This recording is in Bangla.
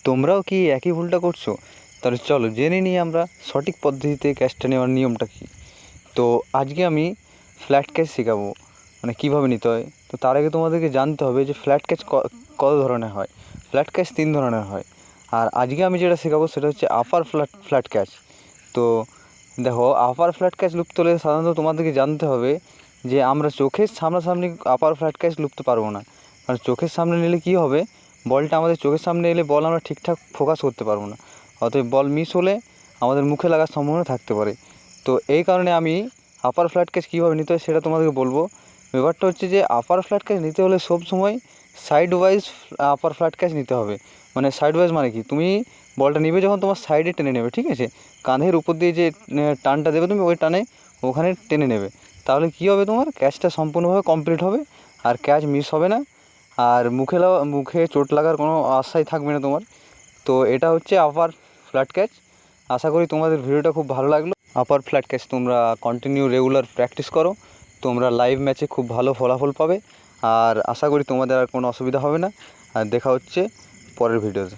তোমরাও কি একই ভুলটা করছো? তাহলে চলো জেনে নিই আমরা সঠিক পদ্ধতিতে ক্যাচটা নেওয়ার নিয়মটা কী। তো আজকে আমি ফ্ল্যাট ক্যাচ শেখাবো, মানে কীভাবে নিতে হয়। তো তার আগে তোমাদেরকে জানতে হবে যে ফ্ল্যাট ক্যাচ কত ধরনের হয়। ফ্ল্যাট ক্যাচ 3 ধরনের হয়। আর আজকে আমি যেটা শেখাবো সেটা হচ্ছে আপার ফ্ল্যাট ক্যাচ। তো দেখো, আপার ফ্ল্যাট ক্যাচ লুপ্ত হলে সাধারণত তোমাদেরকে জানতে হবে যে আমরা চোখের সামনাসামনি আপার ফ্ল্যাট ক্যাচ লুপ্ত পারবো না। কারণ চোখের সামনে নিলে কী হবে, বলটা আমাদের চোখের সামনে এলে বল আমরা ঠিকঠাক ফোকাস করতে পারবো না, অতএব বল মিস হলে আমাদের মুখে লাগার সম্ভাবনা থাকতে পারে। তো এই কারণে আমি আপার ফ্ল্যাট ক্যাচ কীভাবে নিতে হয় সেটা তোমাদেরকে বলবো। ব্যাপারটা হচ্ছে যে আপার ফ্ল্যাট ক্যাচ নিতে হলে সব সময় সাইড ওয়াইজ আপার ফ্ল্যাট ক্যাচ নিতে হবে। মানে সাইড ওয়াইজ মানে কি, তুমি বলটা নেবে যখন তোমার সাইডে টেনে নেবে, ঠিক আছে? কাঁধের উপর দিয়ে যে টানটা দেবে তুমি, ওই টানে ওখানে টেনে নেবে। তাহলে কী হবে, তোমার ক্যাচটা সম্পূর্ণভাবে কমপ্লিট হবে আর ক্যাচ মিস হবে না। আর মুখে চোট লাগার কোনো আশাই থাকবে না তোমার। তো এটা হচ্ছে আপার ফ্ল্যাট ক্যাচ। আশা করি তোমাদের ভিডিওটা খুব ভালো লাগলো। আপার ফ্ল্যাট ক্যাচ তোমরা কন্টিনিউ রেগুলার প্র্যাকটিস করো, তোমরা লাইভ ম্যাচে খুব ভালো ফলাফল পাবে। আর আশা করি তোমাদের আর কোনো অসুবিধা হবে না। আর দেখা হচ্ছে পরের ভিডিওতে।